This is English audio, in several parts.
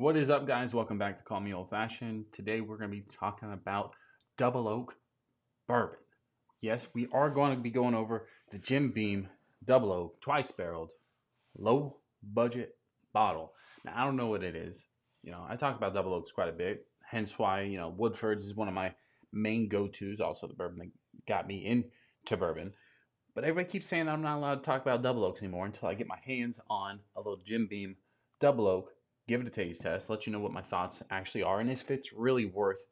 What is up, guys? Welcome back to Call Me Old Fashioned. Today we're going to be talking about double oak bourbon. Yes, we are going to be going over the Jim Beam double oak twice barreled low budget bottle. Now, I don't know what it is. I talk about double oaks quite a bit, hence why, Woodford's is one of my main go tos, also the bourbon that got me into bourbon. But everybody keeps saying I'm not allowed to talk about double oaks anymore until I get my hands on a little Jim Beam double oak, give it a taste test, let you know what my thoughts actually are, and if it's really worth,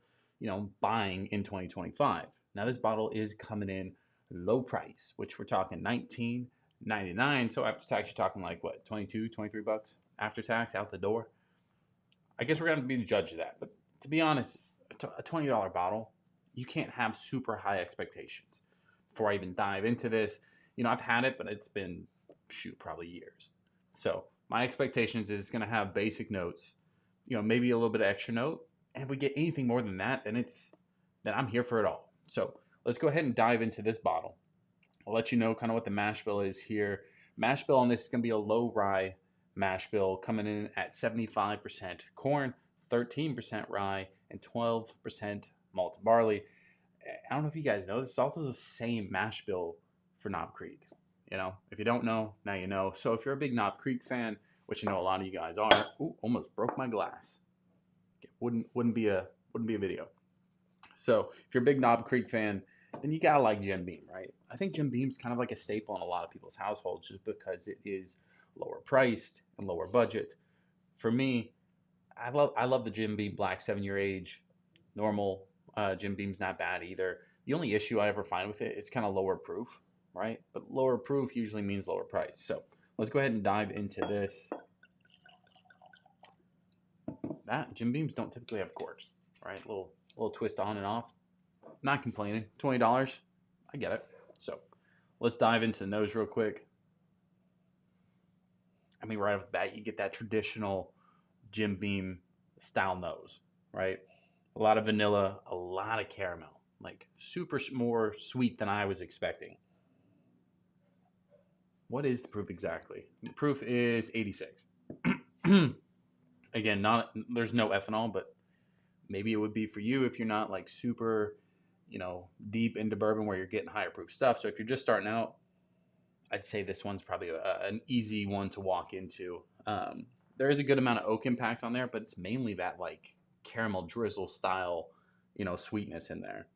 buying in 2025. Now this bottle is coming in low price, which we're talking 19.99. So after tax, you're talking like what, 22, 23 bucks after tax out the door. I guess we're gonna be the judge of that. But to be honest, a $20 bottle, you can't have super high expectations. Before I even dive into this, I've had it, but it's been probably years. So my expectations is it's gonna have basic notes, maybe a little bit of extra note. And if we get anything more than that, then I'm here for it all. So let's go ahead and dive into this bottle. I'll let you know kind of what the mash bill is here. Mash bill on this is going to be a low rye mash bill coming in at 75% corn, 13% rye, and 12% malt barley. I don't know if you guys know, this is also the same mash bill for Knob Creek. If you don't know, now you know. So if you're a big Knob Creek fan, which I know a lot of you guys are, ooh, almost broke my glass. Wouldn't be a video. So if you're a big Knob Creek fan, then you gotta like Jim Beam, right? I think Jim Beam's kind of like a staple in a lot of people's households just because it is lower priced and lower budget. For me, I love the Jim Beam Black 7-year age. Normal Jim Beam's not bad either. The only issue I ever find with it is kind of lower proof, right? But lower proof usually means lower price. So let's go ahead and dive into this. That Jim Beams don't typically have corks, right? A little twist on and off. Not complaining. $20. I get it. So let's dive into the nose real quick. I mean, right off the bat, you get that traditional Jim Beam style nose, right? A lot of vanilla, a lot of caramel, like super more sweet than I was expecting. What is the proof exactly? The proof is 86. Again, there's no ethanol, but maybe it would be for you if you're not like super, deep into bourbon where you're getting higher proof stuff. So if you're just starting out, I'd say this one's probably an easy one to walk into. There is a good amount of oak impact on there, but it's mainly that like caramel drizzle style, sweetness in there.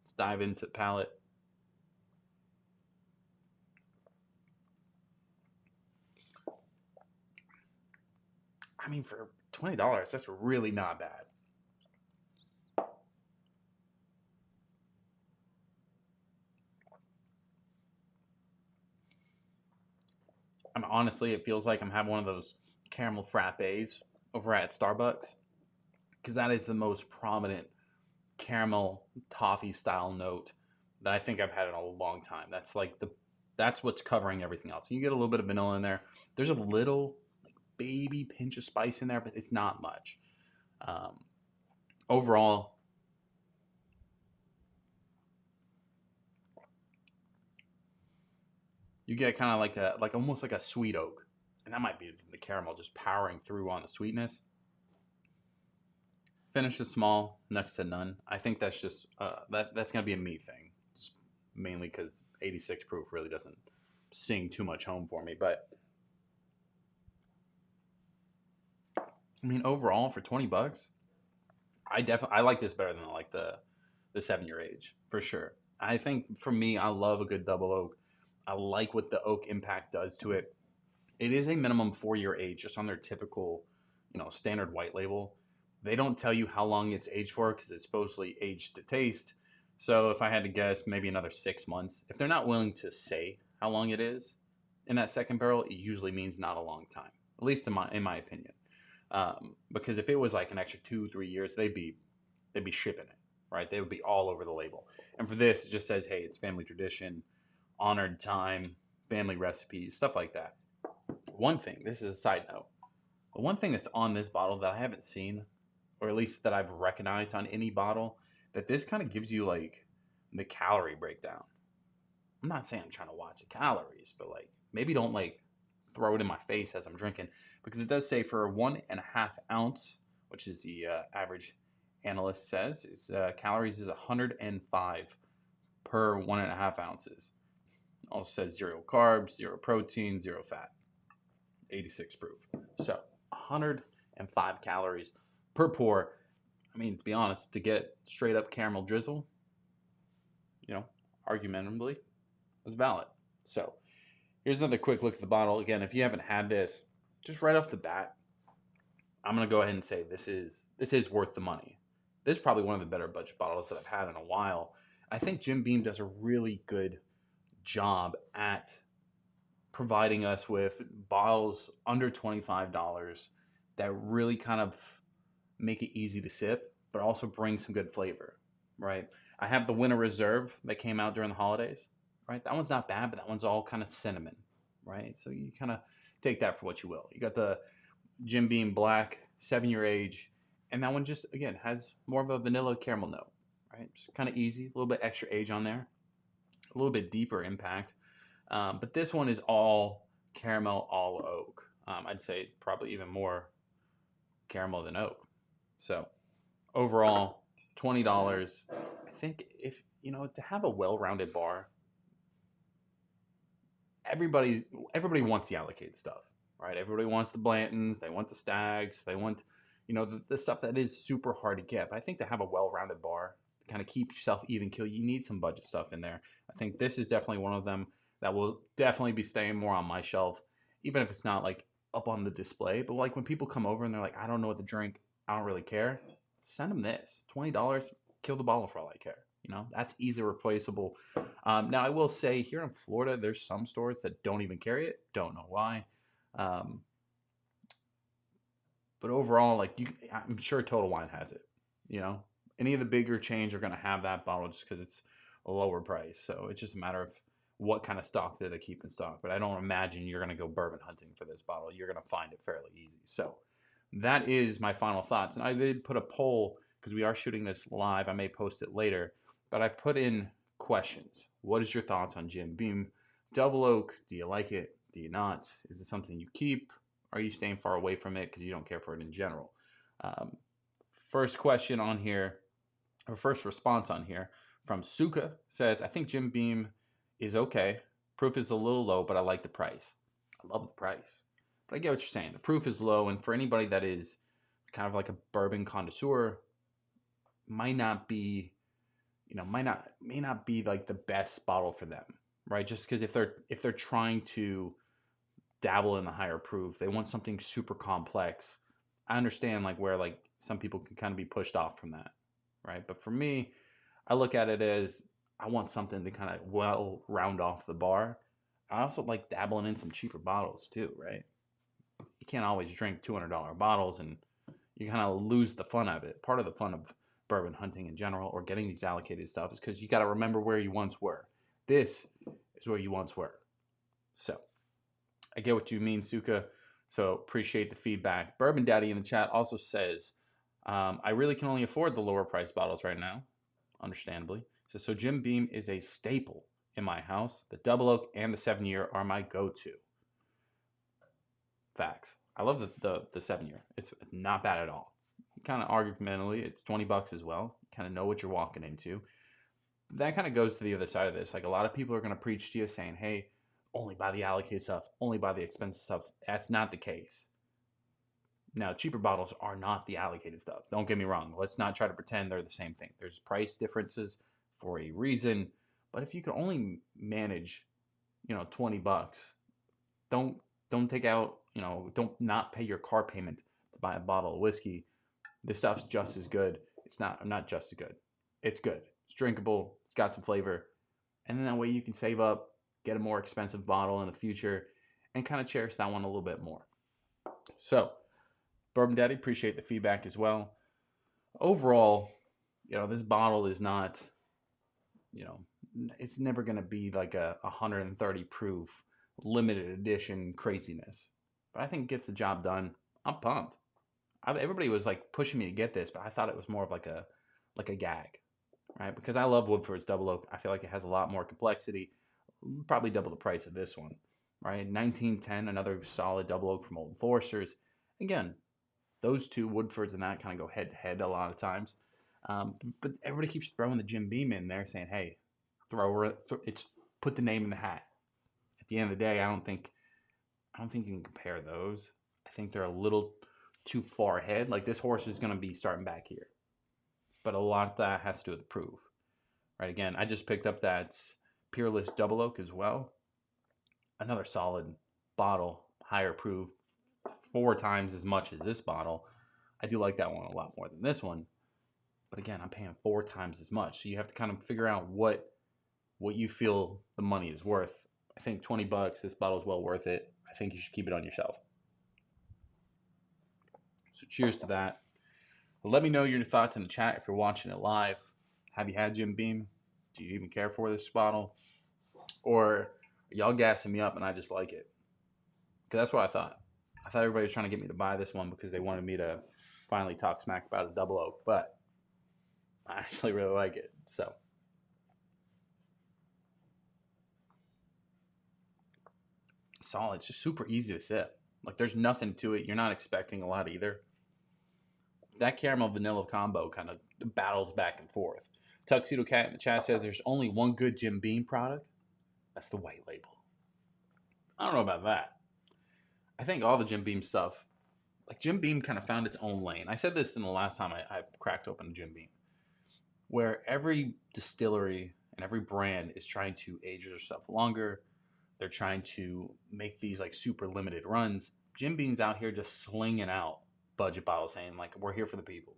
Let's dive into the palate. I mean, for $20, that's really not bad. I mean, honestly, it feels like I'm having one of those caramel frappes over at Starbucks because that is the most prominent caramel toffee style note that I think I've had in a long time. That's what's covering everything else. You get a little bit of vanilla in there. There's a little like baby pinch of spice in there, but it's not much. Um, Overall, you get kind of like almost like a sweet oak, and that might be the caramel just powering through on the sweetness. Finish is small, next to none. I think that's just that's gonna be a me thing, it's mainly because 86 proof really doesn't sing too much home for me. But I mean, overall for 20 bucks, I like this better than I like the 7-year age for sure. I think for me, I love a good double oak. I like what the oak impact does to it. It is a minimum 4-year age, just on their typical, standard white label. They don't tell you how long it's aged for because it's supposedly aged to taste. So if I had to guess, maybe another 6 months. If they're not willing to say how long it is in that second barrel, it usually means not a long time, at least in my opinion. Because if it was like an extra 2-3 years, they'd be shipping it, right? They would be all over the label. And for this, it just says, hey, it's family tradition, honored time, family recipes, stuff like that. One thing, this is a side note, but one thing that's on this bottle that I haven't seen, or at least that I've recognized on any bottle, that this kind of gives you like the calorie breakdown. I'm not saying I'm trying to watch the calories, but like maybe don't like throw it in my face as I'm drinking, because it does say for 1.5 ounce, which is the average analyst says, is calories is 105 per 1.5 ounces. Also says 0 carbs, 0 protein, 0 fat, 86 proof. So 105 calories per pour. I mean, to be honest, to get straight up caramel drizzle, argumentably, is valid. So here's another quick look at the bottle. Again, if you haven't had this, just right off the bat, I'm gonna go ahead and say this is worth the money. This is probably one of the better budget bottles that I've had in a while. I think Jim Beam does a really good job at providing us with bottles under $25 that really kind of make it easy to sip, but also bring some good flavor, right? I have the Winter Reserve that came out during the holidays, right? That one's not bad, but that one's all kind of cinnamon, right? So you kind of take that for what you will. You got the Jim Beam Black, 7-year age, and that one just, again, has more of a vanilla caramel note, right? Just kind of easy, a little bit extra age on there, a little bit deeper impact. But this one is all caramel, all oak. I'd say probably even more caramel than oak. So overall, $20. I think if, to have a well-rounded bar, everybody wants the allocated stuff, right? Everybody wants the Blantons, they want the Stags, they want, the stuff that is super hard to get. But I think to have a well-rounded bar, to kind of keep yourself even keel, you need some budget stuff in there. I think this is definitely one of them that will definitely be staying more on my shelf, even if it's not like up on the display. But like when people come over and they're like, I don't know what to drink, I don't really care, send them this. $20, kill the bottle for all I care. That's easily replaceable. Now I will say here in Florida, there's some stores that don't even carry it. Don't know why. But overall, I'm sure Total Wine has it. Any of the bigger chains are going to have that bottle just because it's a lower price. So it's just a matter of what kind of stock do they keep in stock. But I don't imagine you're going to go bourbon hunting for this bottle. You're going to find it fairly easy. So that is my final thoughts. And I did put a poll because we are shooting this live. I may post it later. But I put in questions. What is your thoughts on Jim Beam Double Oak? Do you like it? Do you not? Is it something you keep? Are you staying far away from it because you don't care for it in general? First question on here, or first response on here from Suka says, I think Jim Beam is okay. Proof is a little low, but I like the price. I love the price. But I get what you're saying. The proof is low, and for anybody that is kind of like a bourbon connoisseur, might not be, may not be like the best bottle for them, right? Just because if they're trying to dabble in the higher proof, they want something super complex. I understand where some people can kind of be pushed off from that, right? But for me, I look at it as I want something to kind of round off the bar. I also like dabbling in some cheaper bottles too, right? You can't always drink $200 bottles and you kind of lose the fun of it. Part of the fun of bourbon hunting in general, or getting these allocated stuff, is because you got to remember where you once were. This is where you once were. So I get what you mean, Suka. So appreciate the feedback. Bourbon Daddy in the chat also says, I really can only afford the lower price bottles right now, understandably. So Jim Beam is a staple in my house. The Double Oak and the 7-year are my go-to. Facts. I love the 7-year. It's not bad at all. Kind of argumentally, it's $20 as well. You kind of know what you're walking into. That kind of goes to the other side of this. A lot of people are going to preach to you saying, hey, only buy the allocated stuff, only buy the expensive stuff. That's not the case. Now, cheaper bottles are not the allocated stuff. Don't get me wrong. Let's not try to pretend they're the same thing. There's price differences for a reason. But if you can only manage, $20, don't take out, don't not pay your car payment to buy a bottle of whiskey. This stuff's just as good. It's not just as good. It's good. It's drinkable. It's got some flavor. And then that way you can save up, get a more expensive bottle in the future, and kind of cherish that one a little bit more. So, Bourbon Daddy, appreciate the feedback as well. Overall, this bottle is not, it's never going to be like a 130 proof limited edition craziness. But I think it gets the job done. I'm pumped. Everybody was pushing me to get this, but I thought it was more of like a gag, right? Because I love Woodford's Double Oak. I feel like it has a lot more complexity, probably double the price of this one. right? 1910, another solid double oak from Old Foresters. Again, those two, Woodfords and that, kind of go head to head a lot of times. But everybody keeps throwing the Jim Beam in there, saying, "Hey, it's put the name in the hat." At the end of the day, I don't think you can compare those. I think they're a little too far ahead. Like this horse is going to be starting back here, but a lot of that has to do with the proof, right? Again, I just picked up that Peerless Double Oak as well. Another solid bottle, higher proof, 4 times as much as this bottle. I do like that one a lot more than this one. But again, I'm paying 4 times as much. So you have to kind of figure out what you feel the money is worth. I think $20, this bottle is well worth it. I think you should keep it on your shelf. So cheers to that. Let me know your thoughts in the chat if you're watching it live. Have you had Jim Beam? Do you even care for this bottle? Or are y'all gassing me up and I just like it? Because that's what I thought. I thought everybody was trying to get me to buy this one because they wanted me to finally talk smack about a double oak. But I actually really like it. So solid. It's just super easy to sip. Like there's nothing to it. You're not expecting a lot either. That caramel vanilla combo kind of battles back and forth. Tuxedo Cat in the chat says there's only one good Jim Beam product. That's the white label. I don't know about that. I think all the Jim Beam stuff, like Jim Beam kind of found its own lane. I said this in the last time I cracked open a Jim Beam, where every distillery and every brand is trying to age their stuff longer. They're trying to make these like super limited runs. Jim Beam's out here just slinging out budget bottles saying like, we're here for the people,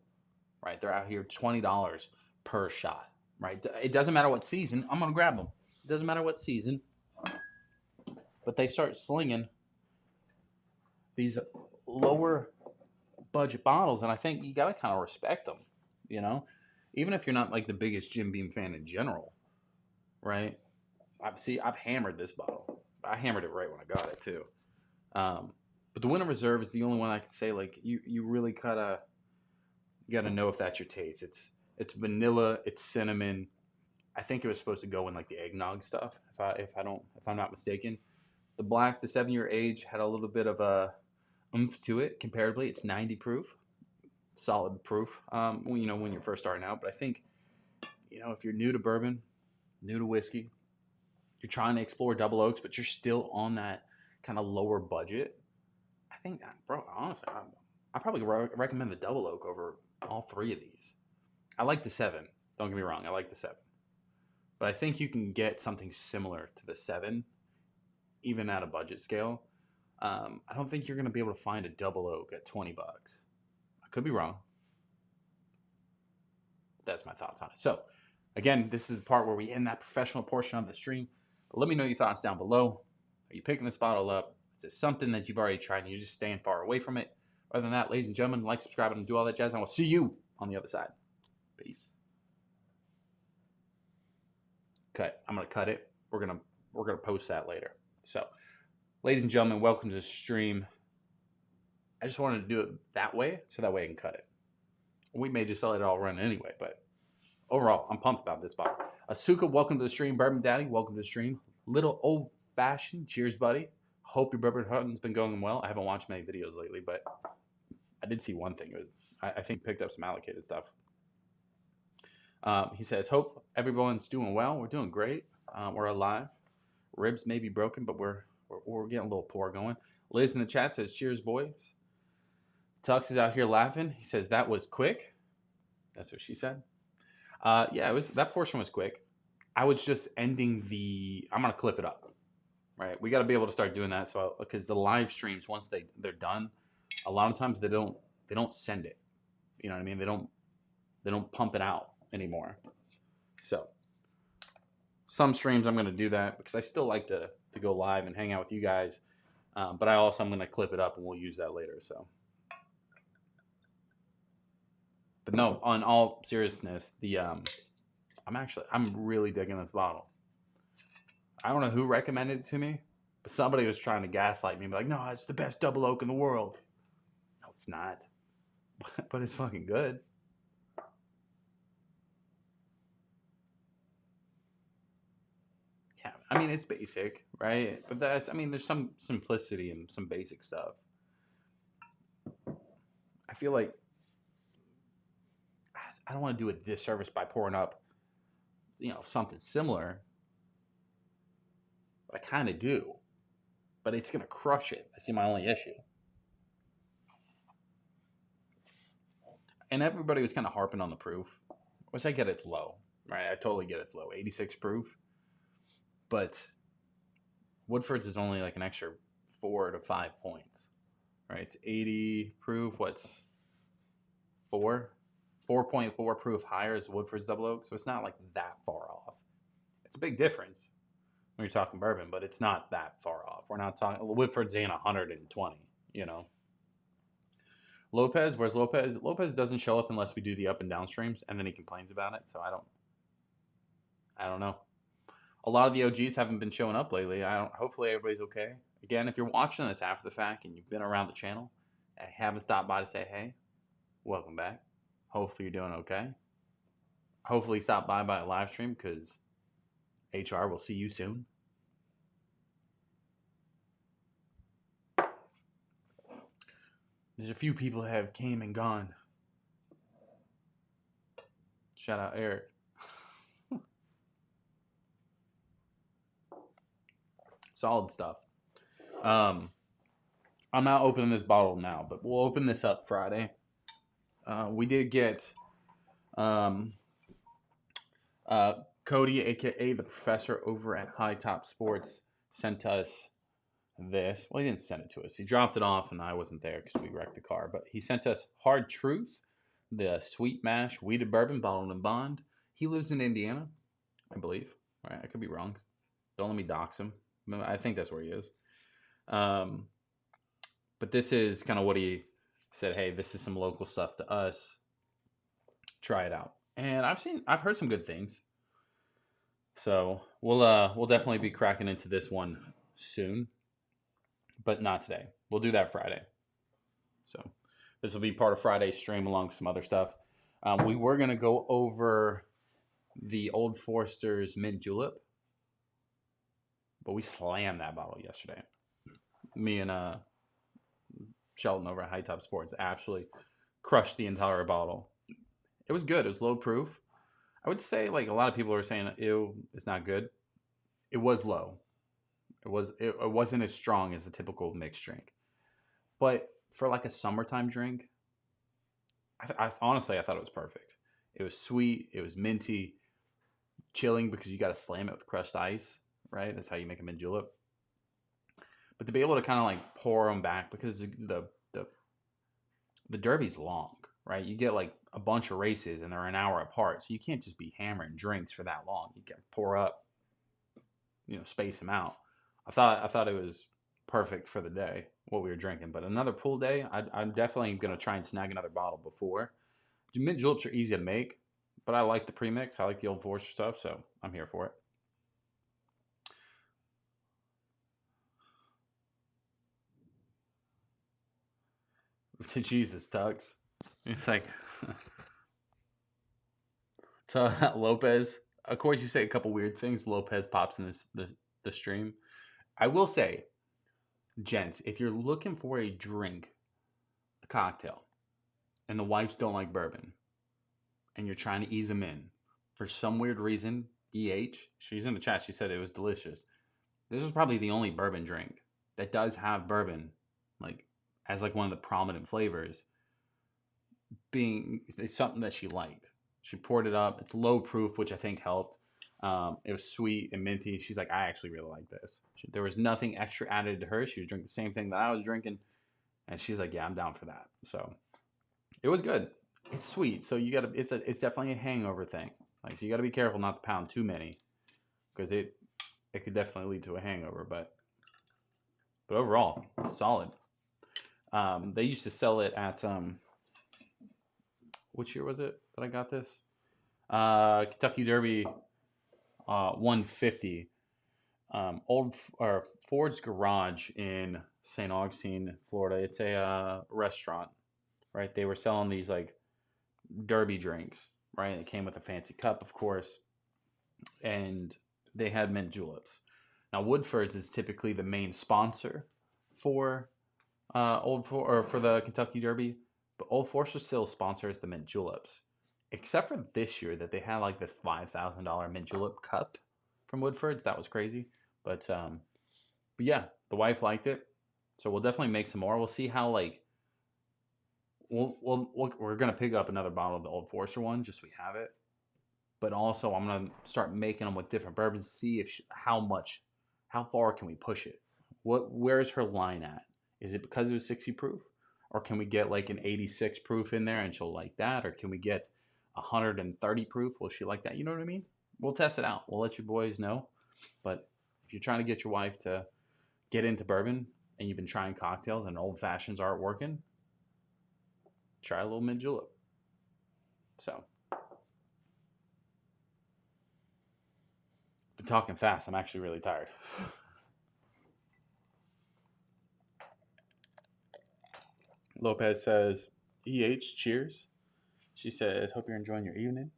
right? They're out here $20 per shot, right? It doesn't matter what season. I'm going to grab them. It doesn't matter what season. But they start slinging these lower budget bottles, and I think you got to kind of respect them, you know? Even if you're not like the biggest Jim Beam fan in general, right? I've hammered this bottle. I hammered it right when I got it too. But the Winter Reserve is the only one I can say like you really gotta know if that's your taste. It's vanilla, it's cinnamon. I think it was supposed to go in like the eggnog stuff. If I'm not mistaken. The black, the 7-year age had a little bit of a oomph to it. Comparatively, it's 90 proof, solid proof. When you're first starting out. But I think if you're new to bourbon, new to whiskey, you're trying to explore double oaks, but you're still on that kind of lower budget. I think, bro, honestly, I probably recommend the double oak over all 3 of these. I like the 7. Don't get me wrong, I like the 7. But I think you can get something similar to the 7, even at a budget scale. I don't think you're going to be able to find a double oak at $20. I could be wrong. That's my thoughts on it. So, again, this is the part where we end that professional portion of the stream. But let me know your thoughts down below. Are you picking this bottle up? Is it something that you've already tried and you're just staying far away from it? Other than that, ladies and gentlemen, like, subscribe, and do all that jazz. And I will see you on the other side. Peace. Cut. I'm gonna cut it. We're gonna post that later. So, ladies and gentlemen, welcome to the stream. I just wanted to do it that way, so that way I can cut it. We may just let it all run anyway, but overall, I'm pumped about this bottle. Asuka, welcome to the stream. Bourbon Daddy, welcome to the stream. Little Old Fashioned, cheers, buddy. Hope your bourbon hunting's been going well. I haven't watched many videos lately, but I did see one thing. I think picked up some allocated stuff. He says, hope everyone's doing well. We're doing great. We're alive. Ribs may be broken, but we're getting a little pour going. Liz in the chat says, cheers, boys. Tux is out here laughing. He says, that was quick. That's what she said. Yeah, that portion was quick. I was just ending I'm going to clip it up. Right? We got to be able to start doing that. So, because the live streams, once they're done, a lot of times they don't send it. You know what I mean? They don't pump it out anymore. So some streams I'm going to do that because I still like to go live and hang out with you guys. But I'm going to clip it up and we'll use that later. So, but no, on all seriousness, I'm really digging this bottle. I don't know who recommended it to me, but somebody was trying to gaslight me, be like, no, it's the best double oak in the world. No, it's not. But it's fucking good. Yeah, I mean, it's basic, right? But that's, I mean, there's some simplicity and some basic stuff. I feel like I don't want to do a disservice by pouring up, something similar, but I kind of do. But it's gonna crush it. That's my only issue. And everybody was kind of harping on the proof, which I get it's low, right? I totally get it's low, 86 proof, but Woodford's is only like an extra 4 to 5 points, right? It's 80 proof. What's 4.4 proof higher is Woodford's double oak, so it's not like that far off. It's a big difference when you're talking bourbon, but it's not that far off. We're not talking Woodford's in 120, you know. Lopez, where's Lopez? Lopez doesn't show up unless we do the up and down streams, and then he complains about it. So I don't know. A lot of the OGs haven't been showing up lately. Hopefully everybody's okay. Again, if you're watching this after the fact and you've been around the channel and haven't stopped by to say hey, welcome back. Hopefully you're doing okay. Hopefully stop by a live stream because HR will see you soon. There's a few people that have came and gone. Shout out Eric. Solid stuff. I'm not opening this bottle now, but we'll open this up Friday. We did get Cody, aka the professor over at High Top Sports, sent us this. Well, he didn't send it to us. He dropped it off, and I wasn't there because we wrecked the car. But he sent us Hard Truth, the sweet mash wheated bourbon bottled in bond. He lives in Indiana, I believe. Right? I could be wrong. Don't let me dox him. I think that's where he is. But this is kind of what he said. Hey, this is some local stuff to us. Try it out. And I've heard some good things. So we'll definitely be cracking into this one soon, but not today. We'll do that Friday. So this will be part of Friday's stream along with some other stuff. We were gonna go over the Old Forester's Mint Julep, but we slammed that bottle yesterday. Me and Sheldon over at High Top Sports absolutely crushed the entire bottle. It was good. It was low proof. I would say like a lot of people are saying, ew, it's not good. It was low. It wasn't as strong as the typical mixed drink. But for like a summertime drink, I honestly, I thought it was perfect. It was sweet. It was minty. Chilling because you got to slam it with crushed ice, right? That's how you make a mint julep. But to be able to kind of like pour them back because the Derby's long, right? You get like a bunch of races and they're an hour apart, so you can't just be hammering drinks for that long. You got to pour up, space them out. I thought it was perfect for the day what we were drinking. But another pool day, I'm definitely gonna try and snag another bottle before. Mint juleps are easy to make, but I like the premix. I like the Old Forester stuff, so I'm here for it. To Jesus, Tux. It's like to Lopez. Of course, you say a couple weird things. Lopez pops in the stream. I will say, gents, if you're looking for a drink, a cocktail, and the wives don't like bourbon, and you're trying to ease them in, for some weird reason, she's in the chat, she said it was delicious. This is probably the only bourbon drink that does have bourbon, like, as like one of the prominent flavors, it's something that she liked. She poured it up. It's low proof, which I think helped. It was sweet and minty. She's like, I actually really like this. There was nothing extra added to her. She was drinking the same thing that I was drinking. And she's like, yeah, I'm down for that. So it was good. It's sweet. So it's definitely a hangover thing. Like, so you got to be careful not to pound too many because it could definitely lead to a hangover. But overall, solid. They used to sell it at, which year was it that I got this? Kentucky Derby 150. Ford's Garage in St. Augustine, Florida. It's a restaurant, right? They were selling these like Derby drinks, right? It came with a fancy cup, of course, and they had mint juleps. Now, Woodford's is typically the main sponsor for for the Kentucky Derby, but Old Forester still sponsors the mint juleps, except for this year that they had like this $5,000 mint julep cup from Woodford's. That was crazy, but yeah, the wife liked it, so we'll definitely make some more. We'll see how like we're gonna pick up another bottle of the Old Forester one just so we have it, but also I'm gonna start making them with different bourbons. See if how far can we push it? Where's her line at? Is it because it was 60 proof, or can we get like an 86 proof in there and she'll like that, or can we get 130 proof? Will she like that? You know what I mean? We'll test it out. We'll let you boys know. But if you're trying to get your wife to get into bourbon and you've been trying cocktails and old fashions aren't working, try a little mint julep. So, been talking fast. I'm actually really tired. Lopez says, EH, cheers. She says, hope you're enjoying your evening.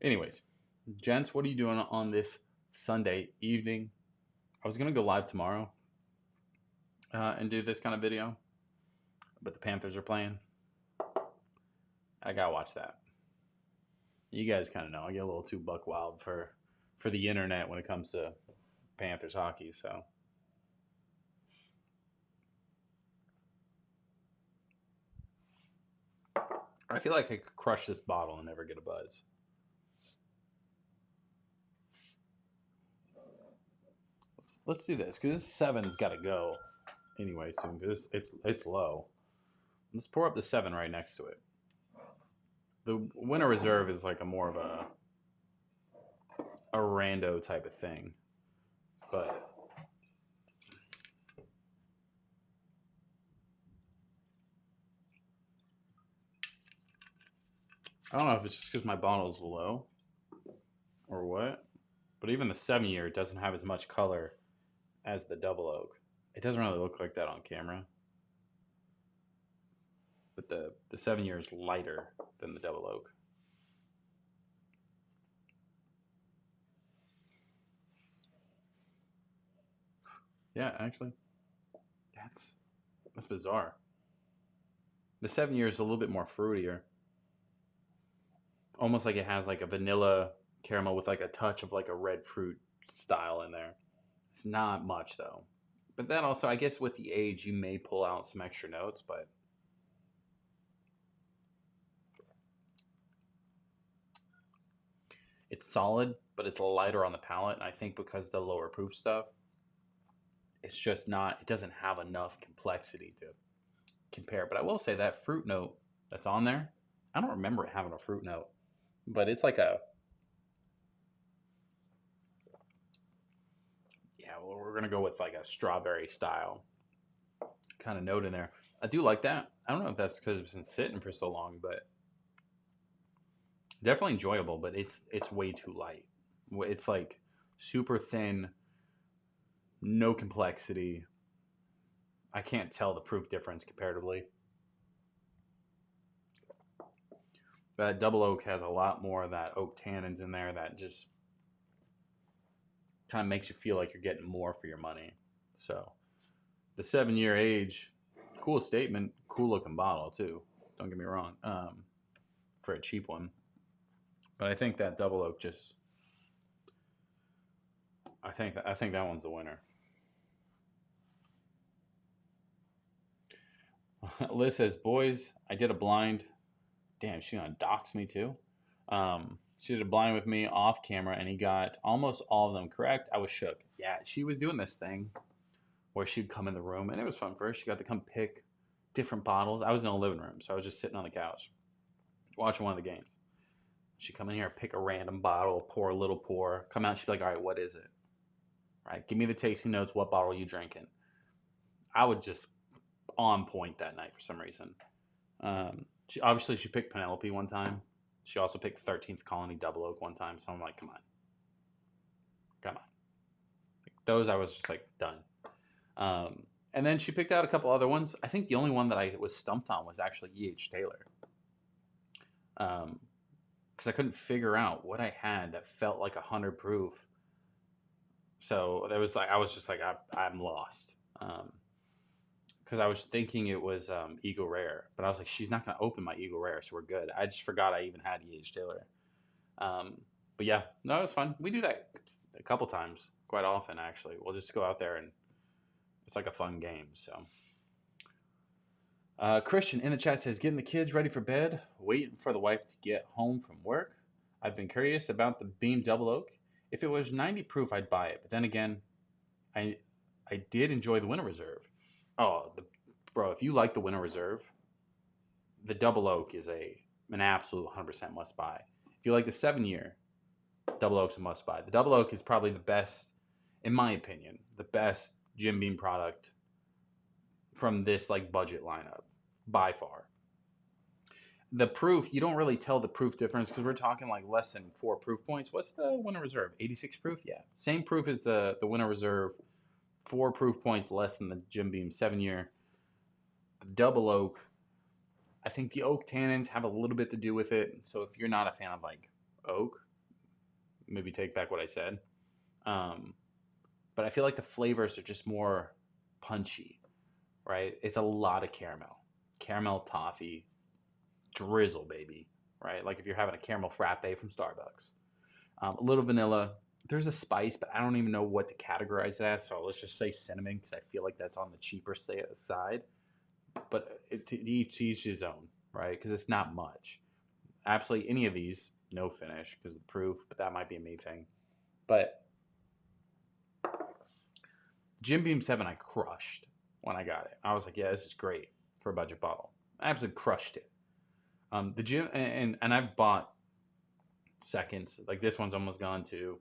Anyways, gents, what are you doing on this Sunday evening? I was going to go live tomorrow and do this kind of video, but the Panthers are playing. I got to watch that. You guys kind of know I get a little too buck wild for the internet when it comes to Panthers hockey, so I feel like I could crush this bottle and never get a buzz. Let's do this because this 7's got to go anyway soon because it's low. Let's pour up the 7 right next to it. The winter reserve is like a more of a rando type of thing, but I don't know if it's just because my bottle's low or what, but even the 7-year doesn't have as much color as the double oak. It doesn't really look like that on camera, but the 7-year is lighter than the double oak. Yeah, actually, that's bizarre. The 7-year is a little bit more fruitier, almost like it has like a vanilla caramel with like a touch of like a red fruit style in there. It's not much though, but that also, I guess, with the age, you may pull out some extra notes, but it's solid, but it's lighter on the palate. And I think because the lower proof stuff, it's just not, it doesn't have enough complexity to compare. But I will say that fruit note that's on there, I don't remember it having a fruit note, but it's like well, we're going to go with like a strawberry style kind of note in there. I do like that. I don't know if that's because it's been sitting for so long, but definitely enjoyable, but it's way too light. It's like super thin, no complexity. I can't tell the proof difference comparatively. That double oak has a lot more of that oak tannins in there that just kind of makes you feel like you're getting more for your money. So the 7-year age, cool statement, cool looking bottle too. Don't get me wrong, for a cheap one. But I think that double oak just, I think that one's the winner. Liz says, boys, I did a blind. Damn, she's gonna dox me too. She did a blind with me off camera, and he got almost all of them correct. I was shook. Yeah, she was doing this thing where she'd come in the room, and it was fun for her. She got to come pick different bottles. I was in the living room, so I was just sitting on the couch watching one of the games. She'd come in here, pick a random bottle, pour a little pour, come out, she'd be like, all right, what is it? All right, give me the tasting notes. What bottle are you drinking? I would just on point that night for some reason. She picked Penelope one time. She also picked 13th Colony Double Oak one time. So I'm like, come on. Like, those I was just like done. And then she picked out a couple other ones. I think the only one that I was stumped on was actually E.H. Taylor. because I couldn't figure out what I had that felt like 100 proof. So there was like I was just like I'm lost. Because I was thinking it was Eagle Rare, but I was like, she's not gonna open my Eagle Rare, so we're good. I just forgot I even had EH Taylor. But yeah, no, it was fun. We do that a couple times, quite often actually. We'll just go out there and it's like a fun game. So Christian in the chat says, getting the kids ready for bed, waiting for the wife to get home from work. I've been curious about the Beam Double Oak. If it was 90 proof, I'd buy it. But then again, I did enjoy the Winter Reserve. Oh, bro, if you like the Winter Reserve, the Double Oak is an absolute 100% must buy. If you like the 7-year, Double Oak's a must buy. The Double Oak is probably the best, in my opinion, the best Jim Beam product from this like budget lineup by far. The proof, you don't really tell the proof difference because we're talking like less than 4 proof points. What's the Winter Reserve? 86 proof? Yeah. Same proof as the Winter Reserve. 4 proof points less than the Jim Beam 7-year. The Double Oak, I think the oak tannins have a little bit to do with it. So if you're not a fan of like oak, maybe take back what I said. But I feel like the flavors are just more punchy, right? It's a lot of caramel toffee, drizzle, baby, right? Like if you're having a caramel frappe from Starbucks. A little vanilla. There's a spice, but I don't even know what to categorize it as. So let's just say cinnamon because I feel like that's on the cheaper side. But to each his own, right? Because it's not much. Absolutely any of these, no finish because of the proof, but that might be a me thing. But Jim Beam 7 I crushed when I got it. I was like, yeah, this is great for a budget bottle. I absolutely crushed it. The Jim and I've bought seconds. Like this one's almost gone too.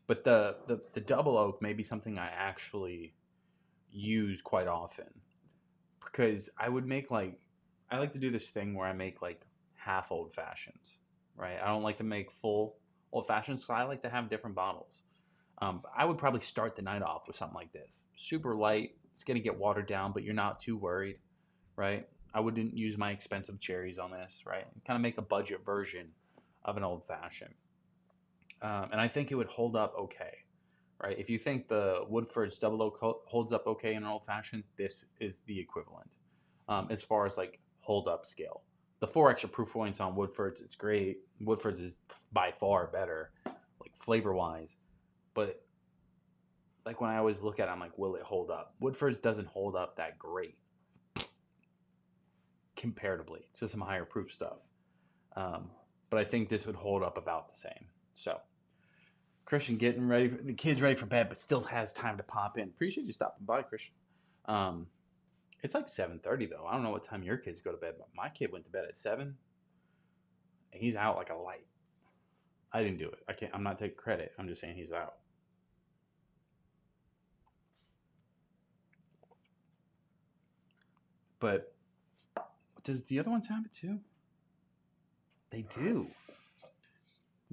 But the Double Oak may be something I actually use quite often because I would make like I like to do this thing where I make like half old fashions, right? I don't like to make full old fashions, so I like to have different bottles. I would probably start the night off with something like this, super light. It's gonna get watered down, but you're not too worried, right? I wouldn't use my expensive cherries on this, right? Kind of make a budget version of an old fashioned, and I think it would hold up okay, right? If you think the Woodford's Double Oak holds up okay in an old fashioned, this is the equivalent as far as like hold up scale. The 4 extra proof points on Woodford's, it's great. Woodford's is by far better, like flavor wise, but like when I always look at it, I'm like, will it hold up? Woodford's doesn't hold up that great comparatively to some higher proof stuff. But I think this would hold up about the same. So Christian getting ready, the kid's ready for bed, but still has time to pop in. Appreciate you stopping by, Christian. It's like 7:30 though. I don't know what time your kids go to bed, but my kid went to bed at 7. And he's out like a light. I didn't do it. I'm not taking credit. I'm just saying he's out. But does the other ones have it too? They do.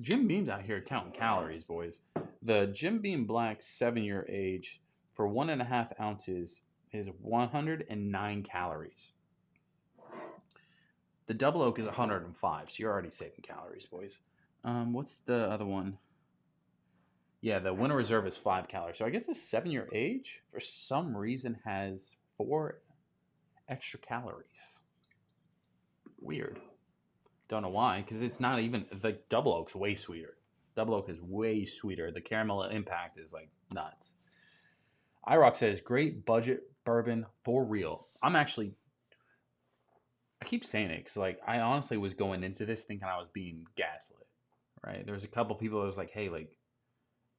Jim Beam's out here counting calories, boys. The Jim Beam Black 7-year age for 1.5 ounces is 109 calories. The Double Oak is 105, so you're already saving calories, boys. What's the other one? Yeah, the Winter Reserve is 5 calories. So I guess the 7-year age, for some reason, has 4 extra calories. Weird. Don't know why, because it's not even, the Double Oak's way sweeter. Double Oak is way sweeter. The caramel impact is like nuts. iRock says, great budget bourbon for real. I keep saying it because like I honestly was going into this thinking I was being gaslit, right? There's a couple people that was like, hey, like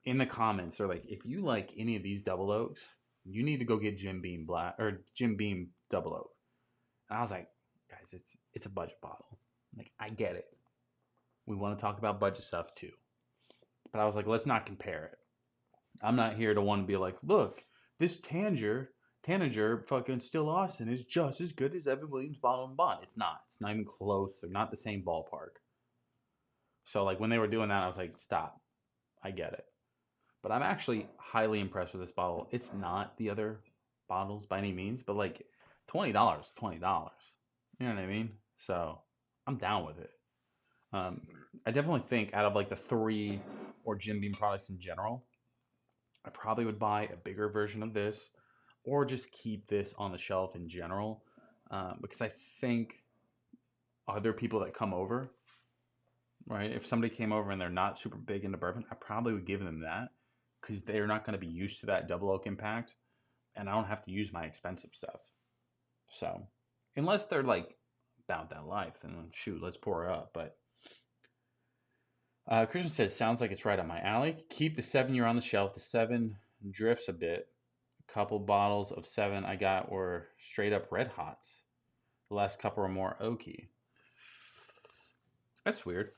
in the comments, they're like, if you like any of these Double Oaks, you need to go get Jim Beam Black or Jim Beam Double Oak. And I was like, guys, it's a budget bottle. Like, I get it. We want to talk about budget stuff too. But I was like, let's not compare it. I'm not here to want to be like, look, this Tanager fucking Still Austin is just as good as Evan Williams Bottle and Bond. It's not. It's not even close. They're not the same ballpark. So like when they were doing that, I was like, stop. I get it. But I'm actually highly impressed with this bottle. It's not the other bottles by any means, but like $20, $20. You know what I mean? So I'm down with it. I definitely think out of like the three or Jim Beam products in general, I probably would buy a bigger version of this or just keep this on the shelf in general because I think other people that come over, right? If somebody came over and they're not super big into bourbon, I probably would give them that because they're not going to be used to that double oak impact and I don't have to use my expensive stuff. So, unless they're like about that life, then shoot, let's pour her up. But Christian says, sounds like it's right up my alley. Keep the 7-year on the shelf. The 7 drifts a bit. A couple bottles of 7 I got were straight up red hots. The last couple were more oaky. That's weird.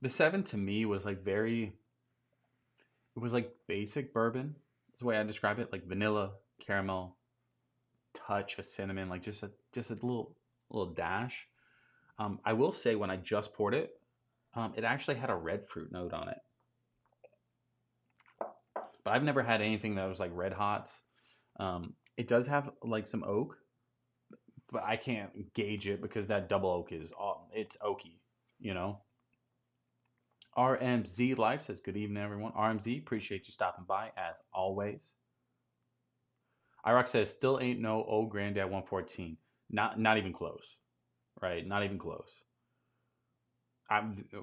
The 7 to me was like it was like basic bourbon. That's the way I describe it. Like vanilla, caramel, touch of cinnamon, like just a little dash. I will say when I just poured it, it actually had a red fruit note on it. But I've never had anything that was like red hots. It does have like some oak, but I can't gauge it because that double oak is it's oaky, you know. RMZ Life says, good evening, everyone. RMZ, appreciate you stopping by as always. IROC says, still ain't no old Granddad 114. Not even close, right? Not even close.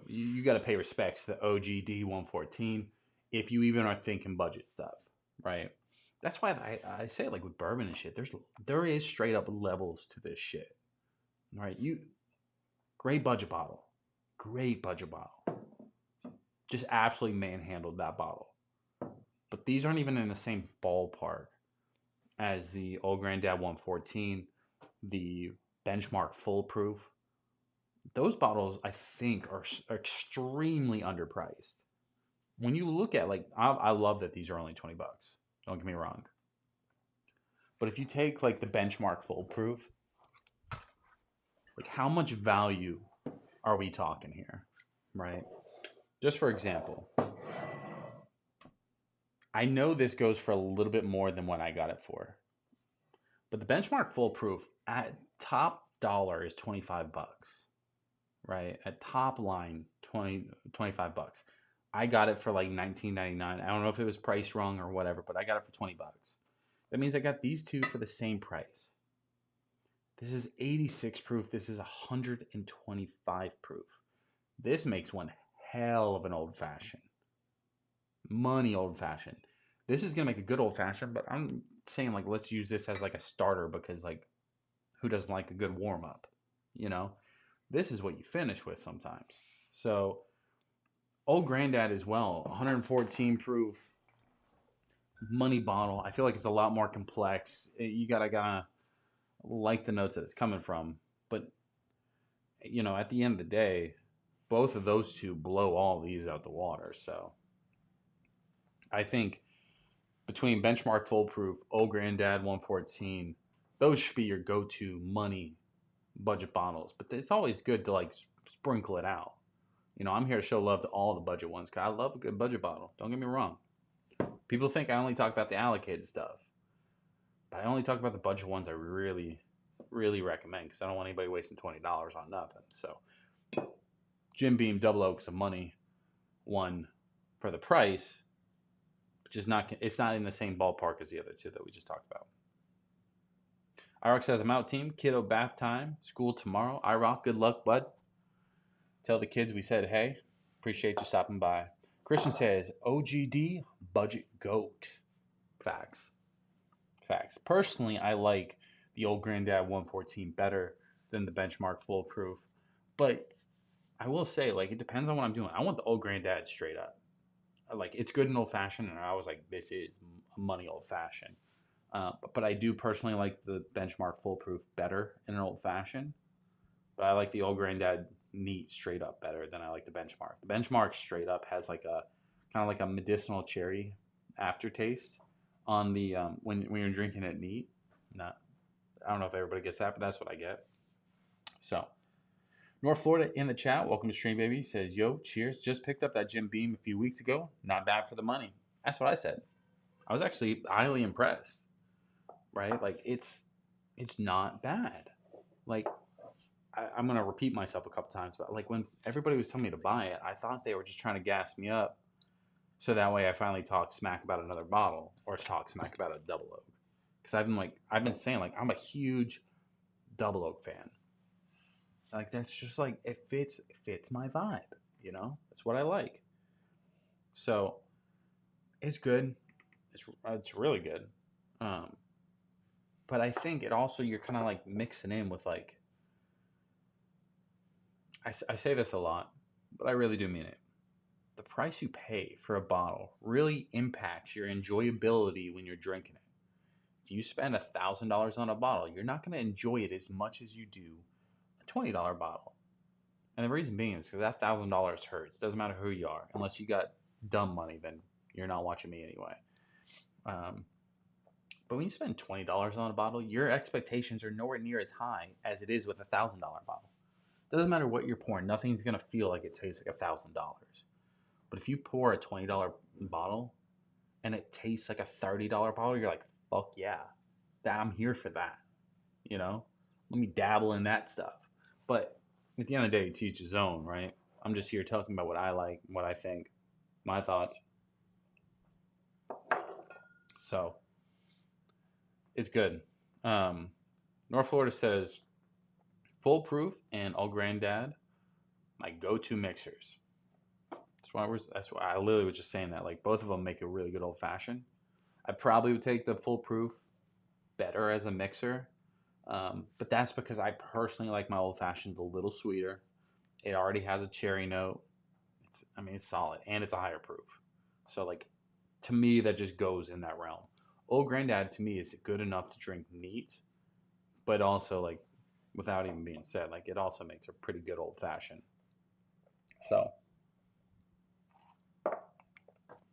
You got to pay respects to the OGD 114 if you even are thinking budget stuff, right? That's why I say like with bourbon and shit, there is straight up levels to this shit, right? Great budget bottle, just absolutely manhandled that bottle. But these aren't even in the same ballpark as the Old Granddad 114, the Benchmark Full Proof. Those bottles, I think, are extremely underpriced. When you look at like, I love that these are only $20. Don't get me wrong. But if you take like the Benchmark Full Proof, like how much value are we talking here, right? Just for example, I know this goes for a little bit more than what I got it for, but the Benchmark Full Proof at top dollar is $25, right? At top line, 25 bucks. I got it for like $19.99. I don't know if it was priced wrong or whatever, but I got it for $20. That means I got these two for the same price. This is 86 proof. This is 125 proof. This makes one hell of an old fashioned. Money old fashioned. This is going to make a good old fashioned, but I'm saying like let's use this as like a starter because like who doesn't like a good warm up, you know? This is what you finish with sometimes. So Old Granddad as well, 114 proof money bottle. I feel like it's a lot more complex. You gotta like the notes that it's coming from, but you know, at the end of the day, both of those two blow all these out the water. So I think between Benchmark Full Proof, Old Granddad 114, those should be your go-to money budget bottles. But it's always good to like sprinkle it out. You know, I'm here to show love to all the budget ones because I love a good budget bottle. Don't get me wrong. People think I only talk about the allocated stuff, but I only talk about the budget ones I really, really recommend because I don't want anybody wasting $20 on nothing. So, Jim Beam Double Oak's a money one for the price, which is not. It's not in the same ballpark as the other two that we just talked about. IROC says, I'm out, team. Kiddo bath time. School tomorrow. IROC, good luck, bud. Tell the kids we said hey. Appreciate you stopping by. Christian says, OGD, budget goat. Facts. Personally, I like the Old Granddad 114 better than the Benchmark Full Proof. But I will say, like, it depends on what I'm doing. I want the Old Granddad straight up. Like, it's good in old fashioned, and I was like, this is a money old fashioned. But I do personally like the Benchmark Full Proof better in an old fashioned. But I like the Old Granddad neat straight up better than I like the Benchmark. The Benchmark straight up has like a kind of like a medicinal cherry aftertaste on the when you're drinking it neat. Not, I don't know if everybody gets that, but that's what I get. So, North Florida in the chat, welcome to Stream Baby, says, yo, cheers. Just picked up that Jim Beam a few weeks ago. Not bad for the money. That's what I said. I was actually highly impressed, right? Like, it's not bad. Like, I'm gonna repeat myself a couple times, but like when everybody was telling me to buy it, I thought they were just trying to gas me up, so that way I finally talk smack about another bottle or talk smack about a double oak. Because I've been saying like I'm a huge double oak fan. Like that's just like it fits my vibe, you know. That's what I like. So it's good. It's really good. Um, but I think it also you're kind of like mixing in with like I say this a lot, but I really do mean it. The price you pay for a bottle really impacts your enjoyability when you're drinking it. If you spend $1,000 on a bottle, you're not going to enjoy it as much as you do a $20 bottle. And the reason being is because that $1,000 hurts. Doesn't matter who you are, unless you got dumb money, then you're not watching me anyway. Um, but when you spend $20 on a bottle, your expectations are nowhere near as high as it is with $1,000 bottle. Doesn't matter what you're pouring, nothing's gonna feel like it tastes like $1,000. But if you pour a $20 bottle and it tastes like a $30 bottle, you're like, fuck yeah, that I'm here for that. You know, let me dabble in that stuff. But at the end of the day, to each his own, right? I'm just here talking about what I like, what I think, my thoughts. So it's good. Um, North Florida says foolproof and All Granddad, my go-to mixers. That's why I literally was just saying that. Like both of them make a really good old fashioned. I probably would take the foolproof better as a mixer, but that's because I personally like my old fashioned a little sweeter. It already has a cherry note. I mean, it's solid and it's a higher proof. So like, to me, that just goes in that realm. Old Granddad to me is good enough to drink neat, but also like, without even being said, like it also makes a pretty good old fashioned. So,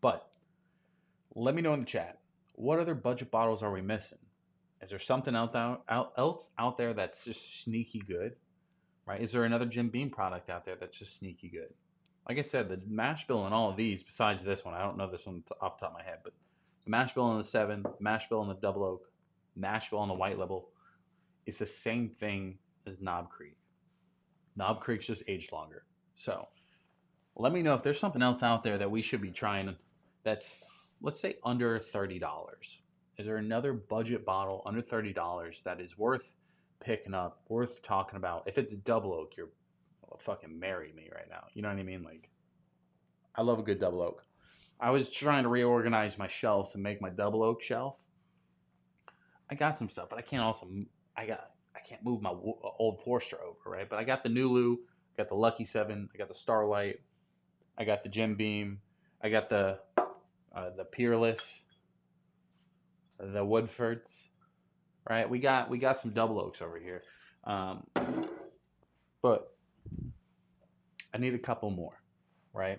but let me know in the chat. What other budget bottles are we missing? Is there something else out there that's just sneaky good? Right? Is there another Jim Beam product out there that's just sneaky good? Like I said, the mash bill in all of these, besides this one, I don't know this one off the top of my head, but the mash bill on the 7, mash bill on the double oak, mash bill on the white label is the same thing as Knob Creek. Knob Creek's just aged longer. So let me know if there's something else out there that we should be trying that's, let's say, under $30. Is there another budget bottle under $30 that is worth picking up, worth talking about? If it's double oak, you're fucking marry me right now. You know what I mean? Like, I love a good double oak. I was trying to reorganize my shelves and make my double oak shelf. I got some stuff, but I can't move my old Forster over, right? But I got the Nulu, got the Lucky 7, I got the Starlight, I got the Jim Beam, I got the Peerless, the Woodfords, right? We got some double oaks over here, but I need a couple more, right?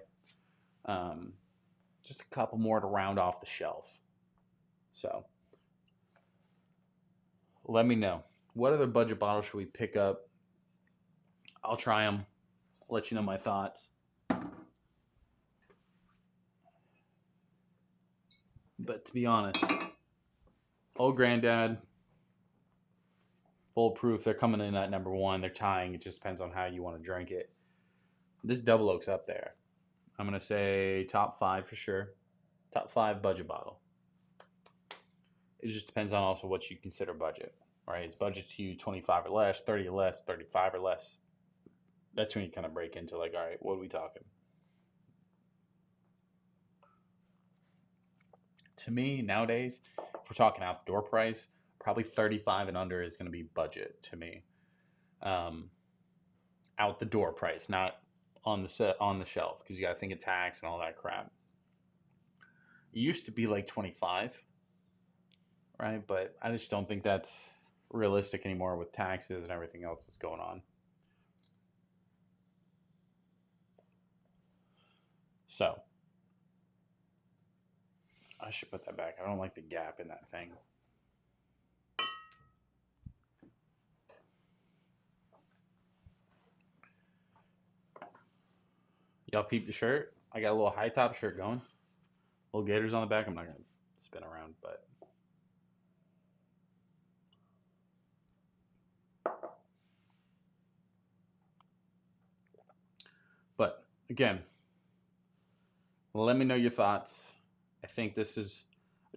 Just a couple more to round off the shelf. So let me know. What other budget bottles should we pick up? I'll try them. I'll let you know my thoughts. But to be honest, Old Granddad, Foolproof, they're coming in at number 1. They're tying. It just depends on how you want to drink it. This double oak's up there. I'm going to say top 5 for sure. Top 5 budget bottle. It just depends on also what you consider budget. Right? Is budget to you 25 or less, 30 or less, 35 or less? That's when you kind of break into like, all right, what are we talking? To me, nowadays, if we're talking out the door price, probably 35 and under is going to be budget to me. Out the door price, not on the shelf, because you got to think of tax and all that crap. It used to be like 25, right? But I just don't think that's realistic anymore with taxes and everything else that's going on. So I should put that back. I don't like the gap in that thing. Y'all peep the shirt? I got a little high top shirt going. Little gators on the back. I'm not going to spin around, but Again, let me know your thoughts. I think this is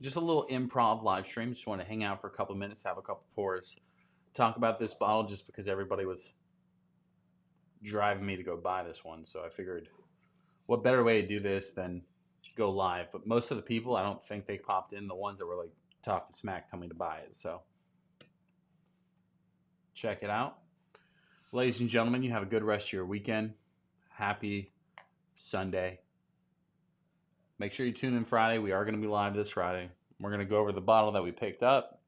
just a little improv live stream. Just want to hang out for a couple minutes, have a couple pours, talk about this bottle just because everybody was driving me to go buy this one. So I figured what better way to do this than go live. But most of the people, I don't think they popped in, the ones that were like talking smack, telling me to buy it. So check it out. Ladies and gentlemen, you have a good rest of your weekend. Happy Sunday. Make sure you tune in Friday. We are going to be live this Friday. We're going to go over the bottle that we picked up.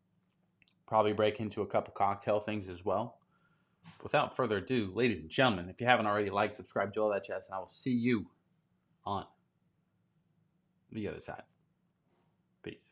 Probably break into a couple cocktail things as well. Without further ado, ladies and gentlemen, if you haven't already, like, subscribe, do all that jazz, and I will see you on the other side. Peace.